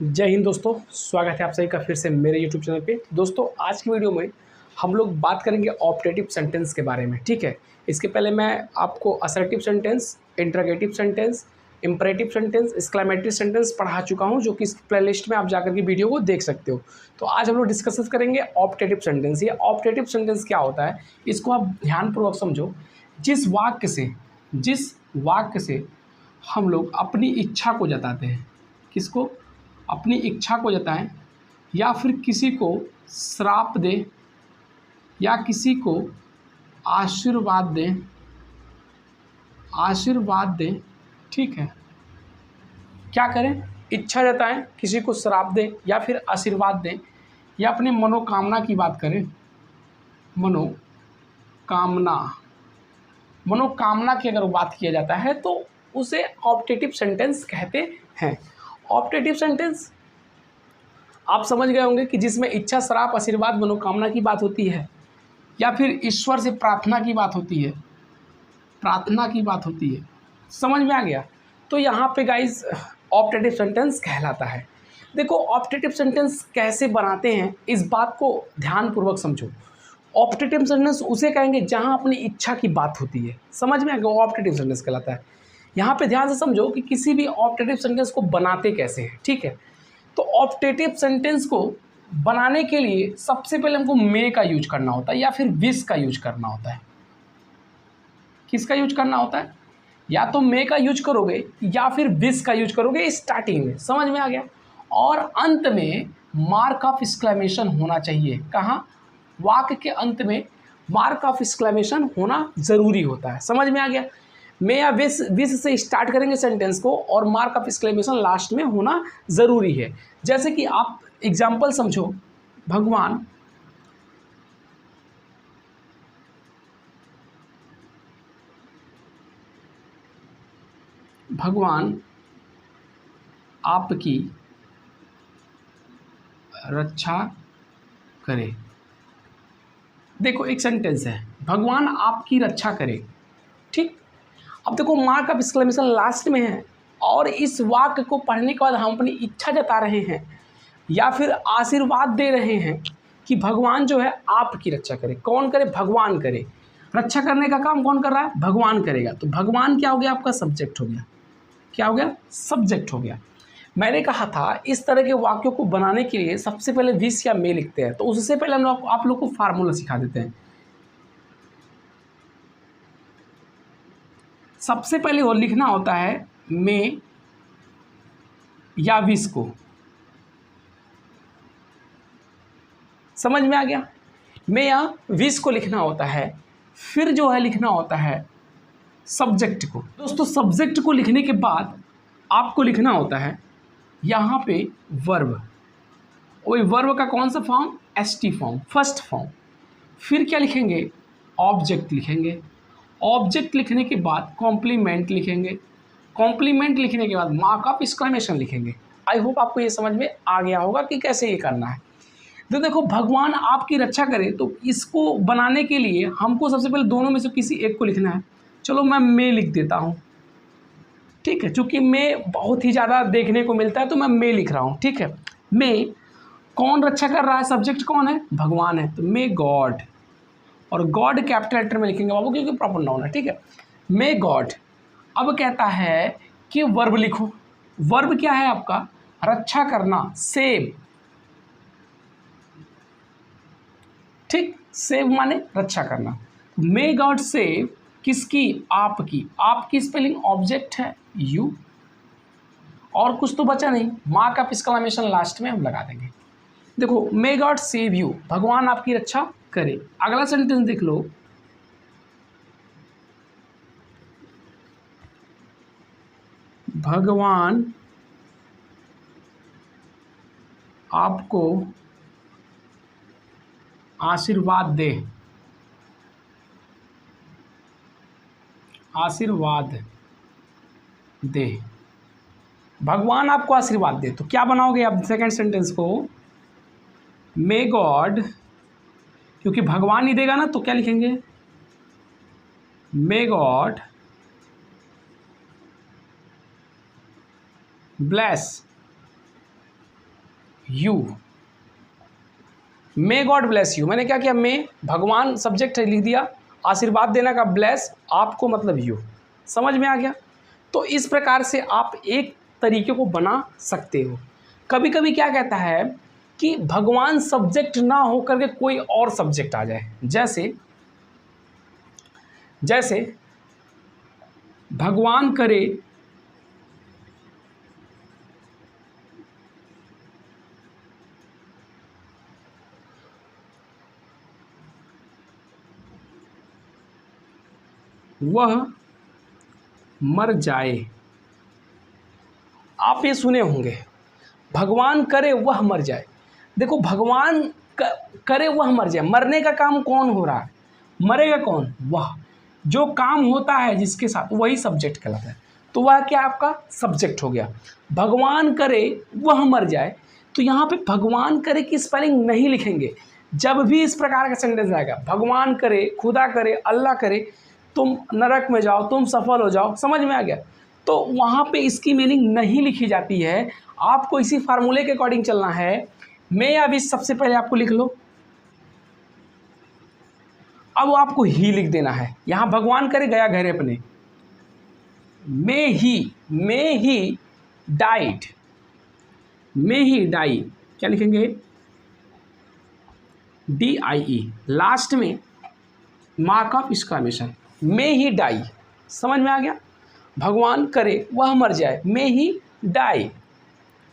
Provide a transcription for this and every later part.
जय हिंद दोस्तों, स्वागत है आप सभी का फिर से मेरे YouTube चैनल पे। दोस्तों आज की वीडियो में हम लोग बात करेंगे ऑप्टेटिव सेंटेंस के बारे में। ठीक है, इसके पहले मैं आपको assertive sentence, interrogative sentence, imperative sentence, exclamatory sentence पढ़ा चुका हूं, जो कि इस प्लेलिस्ट में आप जाकर के वीडियो को देख सकते हो। तो आज हम लोग डिस्कस करेंगे ऑप्टेटिव सेंटेंस। ये ऑप्टेटिव सेंटेंस क्या होता है, इसको आप ध्यानपूर्वक समझो। जिस वाक्य से हम लोग अपनी इच्छा को जताते हैं, किसको? अपनी इच्छा को जताएं, या फिर किसी को श्राप दें, या किसी को आशीर्वाद दें। ठीक है, क्या करें? इच्छा जताएं, किसी को श्राप दें या फिर आशीर्वाद दें, या अपनी मनोकामना की बात करें। मनोकामना की अगर बात किया जाता है तो उसे ऑप्टेटिव सेंटेंस कहते हैं। ऑप्टेटिव सेंटेंस आप समझ गए होंगे कि जिसमें इच्छा, श्राप, आशीर्वाद, मनोकामना की बात होती है, या फिर ईश्वर से प्रार्थना की बात होती है। समझ में आ गया? तो यहाँ पे गाइस ऑप्टेटिव सेंटेंस कहलाता है। देखो ऑप्टेटिव सेंटेंस कैसे बनाते हैं, इस बात को ध्यानपूर्वक समझो। ऑप्टेटिव सेंटेंस उसे कहेंगे जहाँ अपनी इच्छा की बात होती है। समझ में आ गया? ऑप्टेटिव सेंटेंस कहलाता है। यहाँ पे ध्यान से समझो कि किसी भी ऑप्टेटिव सेंटेंस को बनाते कैसे हैं। ठीक है, तो ऑप्टेटिव सेंटेंस को बनाने के लिए सबसे पहले हमको मे का यूज करना होता है, या फिर विश का यूज करना होता है। किसका यूज करना होता है? या तो मे का यूज करोगे या फिर विश का यूज करोगे स्टार्टिंग में। समझ में आ गया? और अंत में मार्क ऑफ एक्सक्लेमेशन होना चाहिए। कहाँ? वाक्य के अंत में मार्क ऑफ एक्सक्लेमेशन होना जरूरी होता है। समझ में आ गया? मे या विश से स्टार्ट करेंगे सेंटेंस को, और मार्क ऑफ एक्सक्लेमेशन लास्ट में होना ज़रूरी है। जैसे कि आप एग्जाम्पल समझो, भगवान आपकी रक्षा करे। देखो एक सेंटेंस है, भगवान आपकी रक्षा करे। ठीक, अब देखो मार्क ऑफ एक्सक्लेमेशन लास्ट में है, और इस वाक्य को पढ़ने के बाद हम अपनी इच्छा जता रहे हैं या फिर आशीर्वाद दे रहे हैं कि भगवान जो है आपकी रक्षा करे। कौन करे? भगवान करे। रक्षा करने का काम कौन कर रहा है? भगवान करेगा। तो भगवान क्या हो गया? आपका सब्जेक्ट हो गया। क्या हो गया? सब्जेक्ट हो गया। मैंने कहा था इस तरह के वाक्यों को बनाने के लिए सबसे पहले विश या मे लिखते हैं। तो उससे पहले हम लोग आप लोग को फार्मूला सिखा देते हैं। सबसे पहले वो लिखना होता है मे या विश को। समझ में आ गया? मे या विश को लिखना होता है, फिर जो है लिखना होता है सब्जेक्ट को। दोस्तों सब्जेक्ट को लिखने के बाद आपको लिखना होता है यहाँ पे वर्ब। वही वर्ब का कौन सा form? ST form, first form. फिर क्या लिखेंगे? ऑब्जेक्ट लिखेंगे। ऑब्जेक्ट लिखने के बाद कॉम्प्लीमेंट लिखेंगे। कॉम्प्लीमेंट लिखने के बाद मार्क ऑफ एक्सक्लेमेशन लिखेंगे। आई होप आपको ये समझ में आ गया होगा कि कैसे ये करना है। तो देखो भगवान आपकी रक्षा करे, तो इसको बनाने के लिए हमको सबसे पहले दोनों में से किसी एक को लिखना है। चलो मैं मे लिख देता हूँ। ठीक है, चूंकि मे बहुत ही ज़्यादा देखने को मिलता है तो मैं मे लिख रहा हूँ। ठीक है, मे कौन रक्षा कर रहा है? सब्जेक्ट कौन है? भगवान है, तो मे गॉड। और गॉड कैपिटल लेटर में लिखेंगे बाबू, क्योंकि प्रॉपर नाउन है। ठीक है, मे गॉड। अब कहता है कि वर्ब लिखो। वर्ब क्या है आपका? रक्षा करना, सेव। ठीक, सेव माने रक्षा करना। मे गॉड सेव किसकी? आपकी। आपकी स्पेलिंग ऑब्जेक्ट है यू, और कुछ तो बचा नहीं। मार्क ऑफ एक्सक्लेमेशन लास्ट में हम लगा देंगे। देखो मे गॉड सेव यू, भगवान आपकी रक्षा करे। अगला सेंटेंस देख लो, भगवान आपको आशीर्वाद दे। आशीर्वाद दे, भगवान आपको आशीर्वाद दे। तो क्या बनाओगे आप सेकंड सेंटेंस को? मे गॉड, क्योंकि भगवान ही देगा ना, तो क्या लिखेंगे? May God bless you, may God bless you. मैंने क्या किया, मे भगवान सब्जेक्ट है लिख दिया, आशीर्वाद देना का ब्लेस आपको मतलब यू। समझ में आ गया। तो इस प्रकार से आप एक तरीके को बना सकते हो। कभी कभी क्या कहता है कि भगवान सब्जेक्ट ना होकर के कोई और सब्जेक्ट आ जाए, जैसे जैसे भगवान करे वह मर जाए। आप ये सुने होंगे, भगवान करे वह मर जाए। देखो, भगवान करे वह मर जाए, मरने का काम कौन हो रहा है, मरेगा कौन, वह। जो काम होता है जिसके साथ, वही सब्जेक्ट कहलाता है। तो वह क्या आपका सब्जेक्ट हो गया। भगवान करे वह मर जाए, तो यहाँ पे भगवान करे की स्पेलिंग नहीं लिखेंगे। जब भी इस प्रकार का सेंटेंस आएगा, भगवान करे, खुदा करे, अल्लाह करे, तुम नरक में जाओ, तुम सफल हो जाओ, समझ में आ गया, तो वहाँ पे इसकी मीनिंग नहीं लिखी जाती है। आपको इसी फार्मूले के अकॉर्डिंग चलना है। मैं या भी सबसे पहले आपको लिख लो, अब आपको ही लिख देना है। यहाँ भगवान करे गया घर अपने, मे he died, may he die, क्या लिखेंगे, DIE, लास्ट में mark of exclamation, may he die. समझ में आ गया। भगवान करे वह मर जाए, मे ही डाई।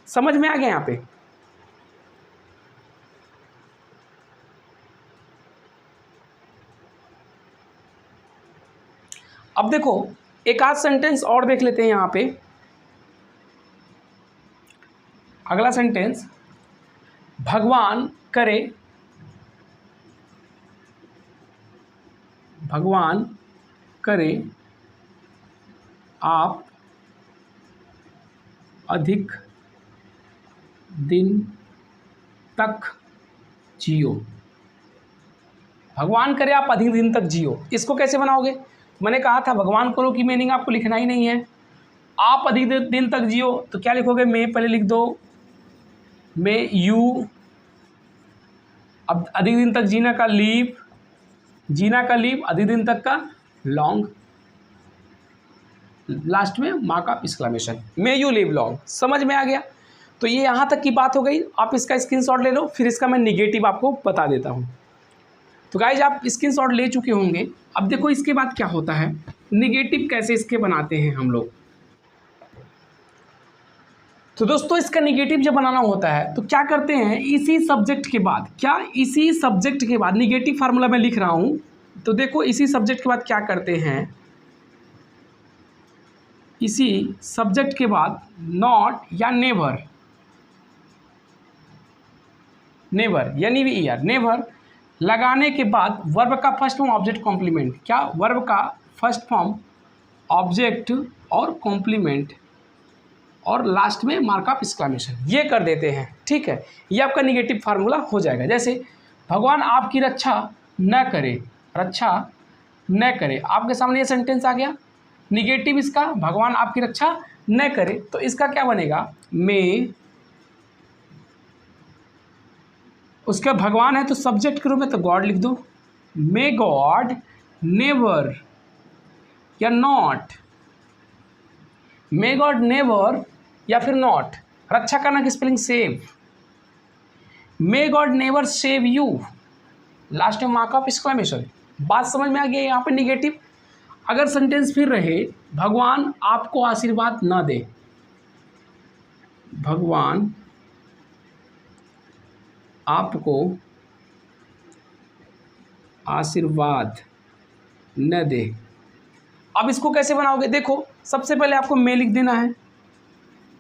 समझ में आ गया यहाँ पे। अब देखो, एक आध सेंटेंस और देख लेते हैं यहाँ पे। अगला सेंटेंस, भगवान करे, भगवान करे आप अधिक दिन तक जियो। भगवान करे आप अधिक दिन तक जियो, इसको कैसे बनाओगे। मैंने कहा था भगवान करो की मीनिंग आपको लिखना ही नहीं है। आप अधिक दिन तक जियो, तो क्या लिखोगे, मैं पहले लिख दो, मैं यू, अब अधिक दिन तक जीना का लीव, जीना का लीव, अधिक दिन तक का लॉन्ग, लास्ट में mark of exclamation, may you live long. समझ में आ गया। तो ये यहाँ तक की बात हो गई। आप इसका स्क्रीनशॉट ले लो, फिर इसका मैं निगेटिव आपको बता देता हूँ। तो गाइज आप स्क्रीनशॉट ले चुके होंगे। अब देखो इसके बाद क्या होता है, निगेटिव कैसे इसके बनाते हैं हम लोग। तो दोस्तों इसका निगेटिव जब बनाना होता है तो क्या करते हैं, इसी सब्जेक्ट के बाद, क्या इसी सब्जेक्ट के बाद, निगेटिव फार्मूला मैं लिख रहा हूं, तो देखो इसी सब्जेक्ट के बाद क्या करते हैं, इसी सब्जेक्ट के बाद नॉट या नेवर, नेवर यानी भी ईयर, नेवर लगाने के बाद वर्ब का फर्स्ट फॉर्म ऑब्जेक्ट कॉम्प्लीमेंट, क्या वर्ब का फर्स्ट फॉर्म ऑब्जेक्ट और कॉम्प्लीमेंट, और लास्ट में मार्क ऑफ एक्सक्लेमेशन, ये कर देते हैं। ठीक है, ये आपका निगेटिव फार्मूला हो जाएगा। जैसे भगवान आपकी रक्षा न करे, रक्षा न करे, आपके सामने ये सेंटेंस आ गया। निगेटिव इसका, भगवान आपकी रक्षा न करे, तो इसका क्या बनेगा, मे, उसका भगवान है तो सब्जेक्ट के रूप में तो गॉड लिख दो, मे गॉड नेवर या नॉट, मे गॉड नेवर या फिर नॉट, रक्षा करना की spelling save, may God never save you, last में मार्क ऑफ एक्सक्लेमेशन। बात समझ में आ गई यहाँ पे निगेटिव। अगर सेंटेंस फिर रहे, भगवान आपको आशीर्वाद न दे, भगवान आपको आशीर्वाद न दे। अब इसको कैसे बनाओगे, देखो सबसे पहले आपको मे लिख देना है।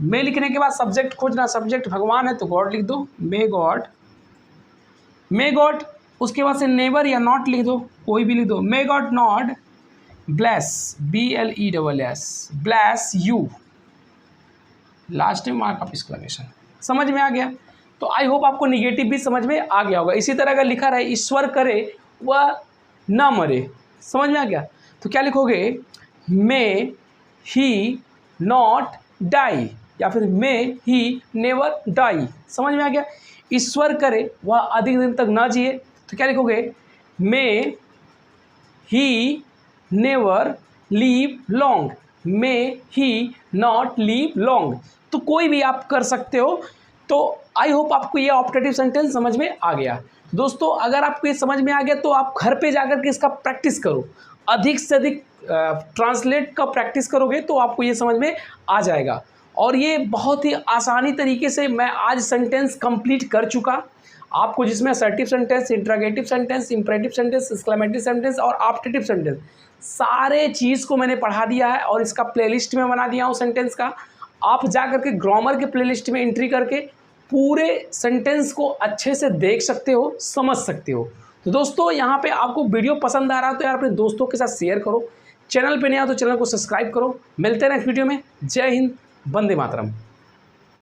मे लिखने के बाद सब्जेक्ट खोजना, सब्जेक्ट भगवान है तो गॉड लिख दो, मे गॉड, मे गॉड, उसके बाद से नेवर या नॉट लिख दो, कोई भी लिख दो, may God not bless, BLESS, bless you, last में मार्क ऑफ एक्सक्लेमेशन। समझ में आ गया। तो आई होप आपको निगेटिव भी समझ में आ गया होगा। इसी तरह अगर लिखा रहे ईश्वर करे वह ना मरे, समझ में आ गया, तो क्या लिखोगे, मे ही नॉट डाई, या फिर मे ही नेवर डाई। समझ में आ गया? ईश्वर करे वह अधिक दिन तक ना जिए, तो क्या लिखोगे? May he never live long, may he not live long. तो कोई भी आप कर सकते हो। तो आई होप आपको ये ऑप्टेटिव सेंटेंस समझ में आ गया। दोस्तों अगर आपको ये समझ में आ गया तो आप घर पे जाकर के इसका प्रैक्टिस करो, अधिक से अधिक ट्रांसलेट का प्रैक्टिस करोगे तो आपको ये समझ में आ जाएगा। और ये बहुत ही आसानी तरीके से मैं आज सेंटेंस कंप्लीट कर चुका आपको, जिसमें assertive sentence, interrogative sentence, imperative sentence, exclamatory sentence और ऑप्टेटिव सेंटेंस सारे चीज़ को मैंने पढ़ा दिया है और इसका प्लेलिस्ट में बना दिया हूँ सेंटेंस का। आप जा करके ग्रामर के प्लेलिस्ट में एंट्री करके पूरे सेंटेंस को अच्छे से देख सकते हो, समझ सकते हो। तो दोस्तों यहाँ पे आपको वीडियो पसंद आ रहा है तो यार अपने दोस्तों के साथ शेयर करो, चैनल पे नया हो तो चैनल को सब्सक्राइब करो। मिलते हैं नेक्स्ट वीडियो में। जय हिंद, वंदे मातरम।